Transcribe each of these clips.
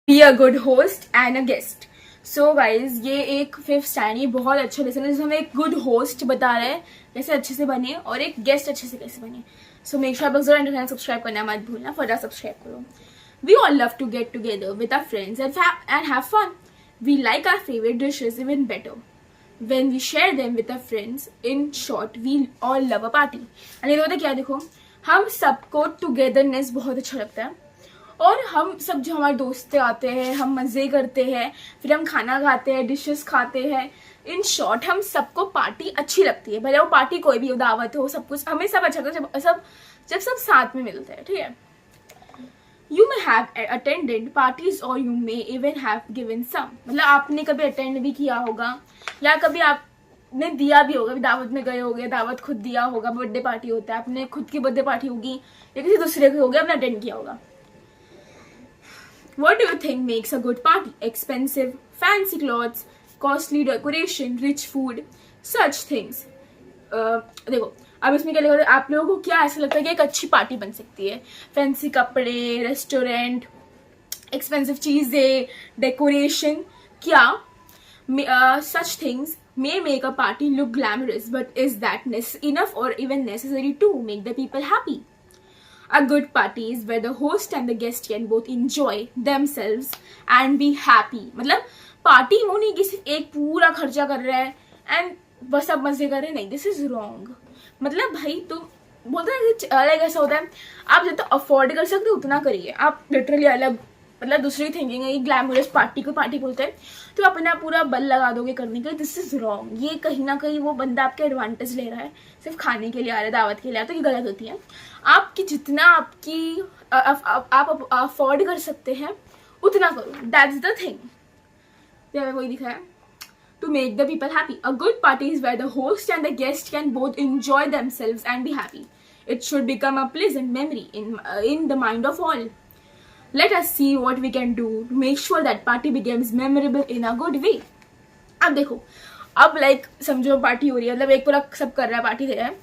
Be a good host and a guest. So guys, ये एक fifth stand, ये बहुत अच्छा लेसन है जिसमें हमें एक गुड होस्ट बता रहा है कैसे अच्छे से बने और एक गेस्ट अच्छे से कैसे बने। सो मेक श्योर आप जरूर चैनल सब्सक्राइब करना मत भूलना, फटाफट सब्सक्राइब करो। We all love to get together with our friends and have fun. We like our favorite dishes even better when we share them with our friends. In short, we all love a party. and ये तो होता है क्या, देखो हम सबको togetherness बहुत अच्छा लगता है और हम सब जो हमारे दोस्त आते हैं हम मजे करते हैं, फिर हम खाना खाते हैं, डिशेस खाते हैं। इन शॉर्ट हम सबको पार्टी अच्छी लगती है, भले वो पार्टी कोई भी हो, दावत हो, सब कुछ हमें सब अच्छा लगता है जब सब साथ में मिलते हैं। ठीक है, you may have attended parties और you may even have given some, मतलब आपने कभी अटेंड भी किया होगा या कभी आपने दिया भी होगा, दावत में गए होगे, दावत खुद दिया होगा, बर्थडे पार्टी होता है, अपने खुद की बर्थडे पार्टी होगी या किसी दूसरे की होगी, आपने अटेंड किया होगा। What do you think makes a good party? Expensive, fancy clothes, costly decoration, rich food, such things. देखो अब इसमें क्या लिखा, आप लोगों को क्या ऐसा लगता है कि एक अच्छी पार्टी बन सकती है? फैंसी कपड़े, रेस्टोरेंट, एक्सपेंसिव चीजें, डेकोरेशन, क्या? Such things may make a party look glamorous, but is that enough or even necessary to make the people happy? A good party is where the host and the guest can both enjoy themselves and be happy. मतलब party वो नहीं कि सिर्फ एक पूरा खर्चा कर रहा है एंड बस सब मजे कर रहे हैं, नहीं, दिस इज रॉन्ग। मतलब भाई तुम बोलते हैं अलग ऐसा होता है, आप जितना अफोर्ड कर सकते हो उतना करिए। आप लिटरली अलग मतलब दूसरी थिंकिंग है, ग्लैमरस पार्टी को पार्टी बोलते हैं तो अपना पूरा बल लगा दोगे करने के, दिस इज रॉन्ग। ये कहीं ना कहीं वो बंदा आपके एडवांटेज ले रहा है, सिर्फ खाने के लिए आ रहा है, दावत के लिए आ रहा है, तो ये गलत होती है। आपकी जितना आपकी आप अफोर्ड कर सकते हैं उतना करो, दैट्स द थिंग। वही दिखा है, to make the people happy. A good party is where the host and the guest can both enjoy themselves and be happy. It should become a pleasant memory in the mind of all. Let us see what we can do to make sure that party becomes memorable in a good way. अब देखो, अब like समझो party हो रही है, मतलब एक पूरा सब कर रहा है, पार्टी दे रहा है,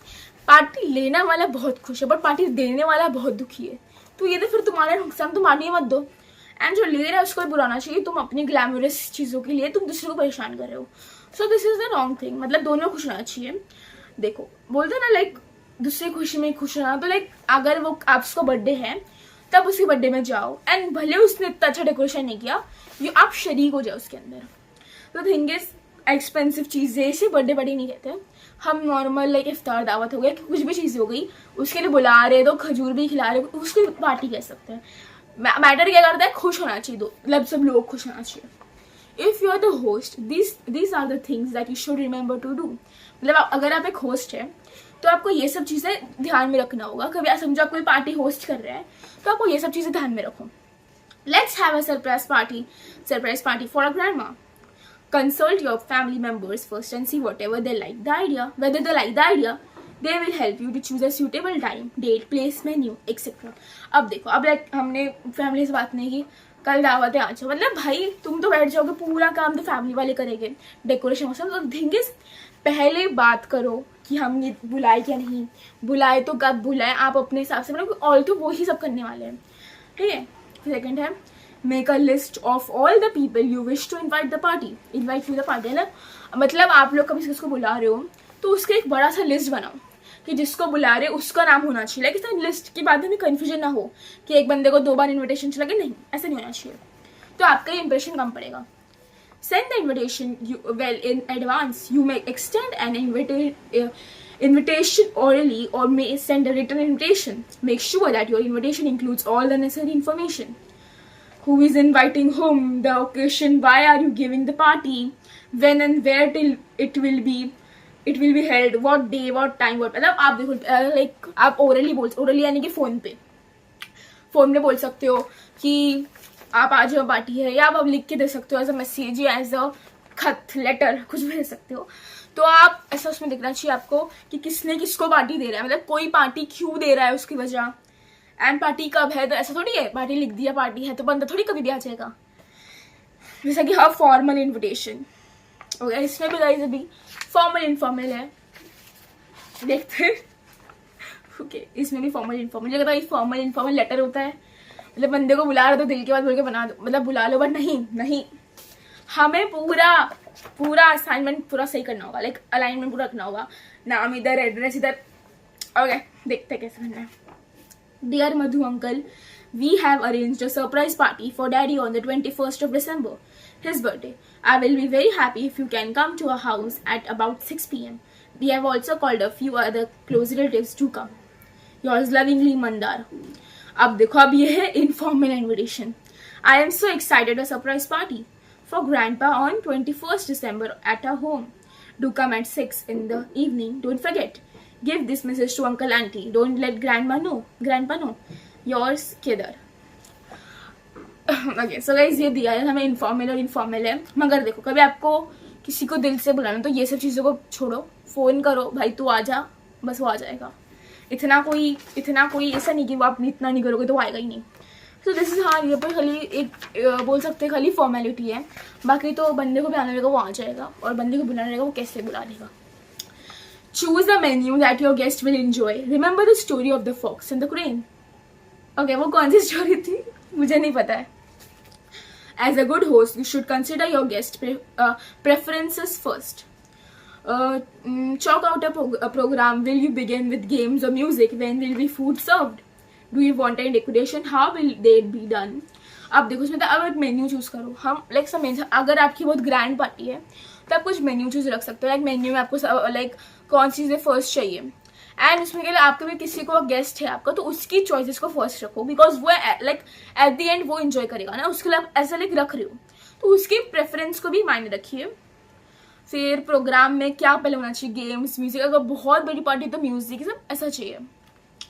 पार्टी लेने वाला बहुत खुश है बट पार्टी देने वाला बहुत दुखी है, तो ये तो फिर तुम्हारा नुकसान, तुम पार्टी मत दो। एंड जो ले रहा है उसको भी बुलाना चाहिए, तुम अपनी ग्लैमरस चीज़ों के लिए तुम दूसरे को परेशान कर रहे हो। So this is the wrong thing. मतलब दोनों खुश होना चाहिए। देखो बोलते ना लाइक दूसरी खुशी में खुश होना, तो लाइक अगर वो आप उसका बर्थडे है तब उसके बर्थडे में जाओ एंड भले उसने इतना अच्छा डेकोरेशन नहीं किया, ये आप शरीक हो जाओ उसके अंदर। तो थिंग इज एक्सपेंसिव चीज़ें इसे बर्थडे पार्टी नहीं कहते, हम नॉर्मल लाइक इफ्तार दावत हो गया, कुछ भी चीज़ हो गई, उसके लिए बुला रहे तो खजूर भी खिला रहे, उसको पार्टी कह सकते हैं। मैटर क्या करता है, खुश होना चाहिए, दो मतलब सब लोग खुश होना चाहिए। If you are the host, these are the things that you should remember to do. मतलब अगर आप एक होस्ट है तो आपको ये सब चीज़ें ध्यान में रखना होगा। कभी आप समझो आप कोई पार्टी होस्ट कर रहे हैं तो आपको ये सब चीज़ें ध्यान में रखो। Let's have a surprise party for a grandma. Consult your family members first and see whatever they like the idea. Whether they like the idea, they will help you to choose a suitable time, date, place, menu, etc. अब देखो, अब like हमने family से बात नहीं की, कल दावत है आज, मतलब भाई तुम तो बैठ जाओगे, पूरा काम तो फैमिली वाले करेंगे, डेकोरेशन सब। तो थिंग इज पहले बात करो कि हम ये बुलाए क्या नहीं बुलाए, तो कब बुलाए, आप अपने हिसाब से, मतलब ऑल तो वो ही सब करने वाले हैं। ठीक है, सेकेंड है make a list of all the people you wish to invite the party है ना, मतलब आप लोग कभी किसको बुला रहे हो तो उसका एक बड़ा सा लिस्ट बनाओ कि जिसको बुला रहे उसका नाम होना चाहिए। लेकिन लिस्ट के बाद में कन्फ्यूजन ना हो कि एक बंदे को 2 बार इन्विटेशन चला, नहीं, ऐसा नहीं होना चाहिए, तो आपका इंप्रेशन कम पड़ेगा। Send the invitation well in advance. You may extend an invitation orally or may send a written invitation. Make sure that your invitation includes all the necessary information. Who is inviting whom, the occasion, why are you giving the party, when and where till it will be held, what day, what time, what, मतलब आप देखो like आप orally यानी कि phone पे बोल सकते हो कि आप आ जाओ पार्टी है, या आप लिख के दे सकते हो एज अ मैसेज या एज अ खत, लेटर, कुछ भी दे सकते हो। तो आप ऐसा उसमें देखना चाहिए आपको कि किसने किसको पार्टी दे रहा है, मतलब कोई पार्टी क्यों दे रहा है उसकी वजह, एंड पार्टी कब है। तो ऐसा थोड़ी है पार्टी लिख दिया पार्टी है तो बंदा थोड़ी कभी भी आ जाएगा। जैसा कि हाँ फॉर्मल इन्विटेशन हो गया, इसमें भी गाइस अभी फॉर्मल इनफॉर्मल है, देखते हैं। ओके, इसमें भी फॉर्मल इनफॉर्मल, जगह फॉर्मल इनफॉर्मल लेटर होता है मतलब बंदे को बुला रहे तो दिल की बात बोल के बना दो, मतलब बुला लो, बट नहीं, हमें पूरा असाइनमेंट पूरा सही करना होगा, लाइक अलाइनमेंट पूरा रखना होगा, नाम इधर, एड्रेस इधर। ओके, देखते कैसे करना है। Dear Madhu uncle, we have arranged a surprise party for Daddy on the 21st of December, his birthday. I will be very happy if you can come to our house at about 6 p.m. We have also called a few other close relatives to come. Yours lovingly, Mandar. अब देखो, अब ये है informal invitation. I am so excited, a surprise party for Grandpa on 21st December at our home. Do come at 6 in the evening. Don't forget. Give this message to Uncle Auntie. Don't let Grandpa know. Yours, Kedar. Okay, so guys, ये दिया है हमें informal और informal है। मगर देखो, कभी आपको किसी को दिल से बुलाना तो ये सब चीज़ों को छोड़ो, फ़ोन करो, भाई तू आ जा, बस वो आ जाएगा। इतना कोई ऐसा नहीं कि वो आप इतना नहीं करोगे तो वो आएगा ही नहीं। तो दिस इज, हाँ, ये पर खाली एक बोल सकते हैं खाली फॉर्मेलिटी है, बाकी तो बंदे को बुलाना रहेगा वो आ जाएगा, और बंदे को बुलाना रहेगा वो कैसे बुला लेगा। Choose a menu that your guest will enjoy. Remember the story of the fox and the crane. Okay, वो कौन सी स्टोरी थी मुझे नहीं पता है। As a good host, you should consider your guest preferences first. Chalk out a program. Will you begin with games or music? When will be food served? Do you want any decoration? How will they be done? अब देखो, उसमें अब एक menu choose करो। हम like सब, अगर आपकी बहुत ग्रैंड पार्टी है तो आप कुछ मेन्यू चूज रख सकते हो। लाइक मेन्यू में आपको लाइक कौन सी चीज़ें फर्स्ट चाहिए, एंड उसमें के लिए आपके भी किसी को गेस्ट है आपका तो उसकी चॉइसेस को फर्स्ट रखो, बिकॉज वो लाइक एट द एंड वो एंजॉय करेगा ना, उसके लिए आप ऐसा लाइक रख रहे हो तो उसकी प्रेफरेंस को भी मायने रखिए। फिर प्रोग्राम में क्या पहले होना चाहिए, गेम्स, म्यूजिक। अगर बहुत बड़ी पार्टी तो म्यूजिक सब ऐसा चाहिए।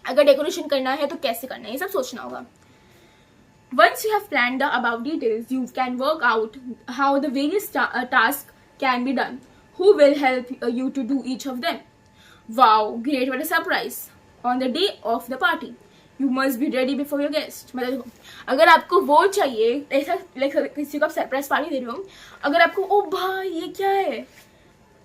अगर डेकोरेशन करना है तो कैसे करना है, ये सब सोचना होगा। Once you have planned the above details, you can work out how the various tasks can be done. Who will help you to do each of them? Wow, great, what a surprise. On the day of the party, you must be ready before your guest. मतलब अगर आपको वो चाहिए, ऐसा like किसी को आप surprise party दे रहे हो, अगर आपको ओ भाई ये क्या है,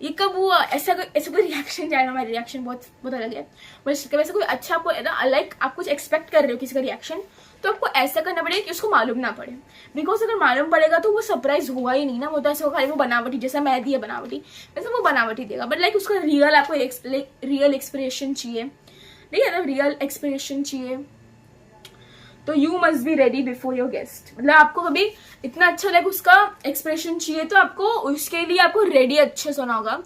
ये कब हुआ, ऐसा कोई रिएक्शन जाएगा। हमारा रिएक्शन बहुत अलग है, बस कभी ऐसा कोई अच्छा आपको लाइक आप कुछ एक्सपेक्ट कर रहे हो किसी का रिएक्शन, तो आपको ऐसा करना पड़ेगा कि उसको मालूम ना पड़े, बिकॉज अगर मालूम पड़ेगा तो वो सरप्राइज हुआ ही नहीं ना। वो तो ऐसा खाली वो बनावटी, जैसा मैं दी है बनावटी, वैसे वो बनावटी देगा, बट लाइक उसका रियल आपको रियल एक्सप्रेशन चाहिए, ठीक है ना, रियल एक्सप्रेशन चाहिए। तो you must be ready before your guest, मतलब आपको कभी इतना अच्छा लाइक उसका एक्सप्रेशन चाहिए तो आपको उसके लिए आपको रेडी अच्छे से होना होगा।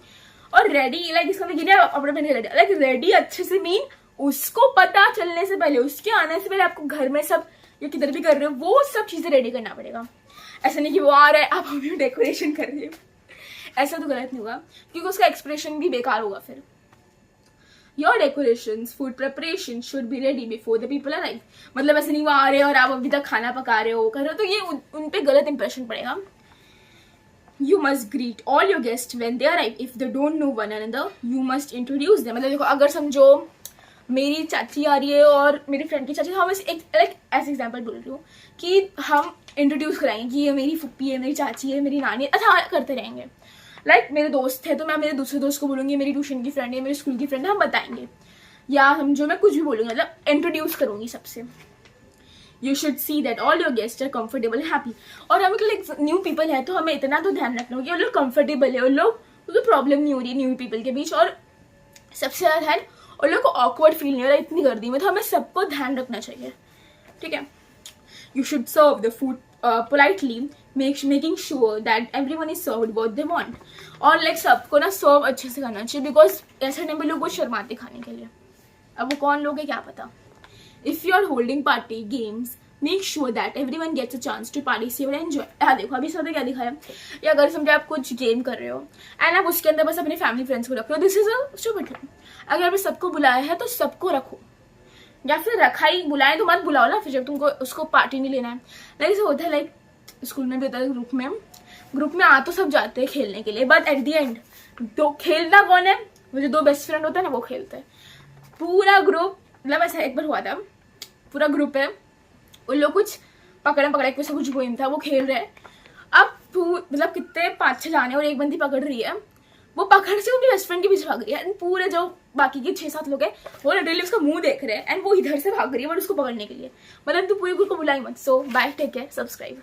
और रेडी लाइक इसका अपने रेडी, लाइक रेडी अच्छे से मीन उसको पता चलने से पहले, उसके आने से पहले आपको घर में सब या किधर भी कर रहे हो वो सब चीजें रेडी करना पड़ेगा। ऐसा नहीं कि वो आ रहा है आप अभी डेकोरेशन कर रही हो, ऐसा तो गलत नहीं होगा क्योंकि उसका एक्सप्रेशन भी बेकार होगा फिर। Your decorations, food preparation should be ready before the people arrive. मतलब ऐसे नहीं वो आ रहे हो और आप अभी तक खाना पका रहे हो कर रहे हो तो ये उन पे गलत इंप्रेशन पड़ेगा। You must greet all your guests when they arrive. If they don't know one another, you must introduce them. मतलब देखो, अगर समझो मेरी चाची आ रही है और मेरी फ्रेंड की चाची, हम एक लाइक ऐसे एग्जांपल बोल रही हूँ कि हम इंट्रोड्यूस कराएंगे कि ये मेरी फुप्पी है, मेरी चाची है, मेरी नानी है, अच्छा करते रहेंगे। लाइक मेरे दोस्त है तो मैं मेरे दूसरे दोस्त को बोलूँगी मेरी ट्यूशन की फ्रेंड है, मेरी स्कूल की फ्रेंड है, हम बताएंगे, या समझो मैं कुछ भी बोलूँगी, मतलब इंट्रोड्यूस करूँगी सबसे। You should see that all your guests are comfortable and happy. और हम लाइक न्यू पीपल है तो हमें इतना तो ध्यान रखना होगा कि वो लोग कंफर्टेबल है, उन लोग तो प्रॉब्लम नहीं हो रही है न्यू पीपल के बीच, और सबसे ज़्यादा है उन लोग को ऑकवर्ड फील नहीं हो रहा इतनी गर्दी में, तो हमें सबको ध्यान रखना चाहिए, ठीक है। You should serve the food politely, making sure that everyone is served what they want. और लाइक सबको ना सर्व अच्छे से करना चाहिए, बिकॉज ऐसे टाइम पे लोग बहुत शर्माते खाने के लिए, अब वो कौन लोग है क्या पता। If you are holding party games, make sure that everyone gets a chance to participate and enjoy. हाँ देखो, अभी सब क्या दिखाया, या अगर समझो आप कुछ गेम कर रहे हो एंड आप उसके अंदर बस अपने फैमिली फ्रेंड्स को रख रहे हो, this is a stupid thing. अगर आपने सबको बुलाया है तो सबको रखो, या फिर रखा ही बुलाए तो मत बुलाओ ना फिर जब तुमको उसको पार्टी नहीं लेना है। लाइक ऐसा होता है, लाइक स्कूल में भी होता है, ग्रुप में आ तो सब जाते हैं खेलने के लिए, बट एट द एंड तो खेलना कौन है, वो जो दो बेस्ट फ्रेंड होता है ना वो खेलते हैं। पूरा ग्रुप, मतलब ऐसा एक बार हुआ था, पूरा ग्रुप है, उन लोग कुछ पकड़ा कुछ गेम था वो खेल रहे हैं। अब मतलब कितने 5-6 जाने और एक बंदी पकड़ रही है, वो पकड़ से उनके रेस्टोरेंट के पीछे भाग रही है एंड पूरे जो बाकी के 6-7 लोग हैं वो लिटरली उसका मुंह देख रहे हैं एंड वो इधर से भाग रही है बट उसको पकड़ने के लिए। मतलब तू पूरे ग्रुप को बुलाई मत। सो बाय, टेक केयर, सब्सक्राइब।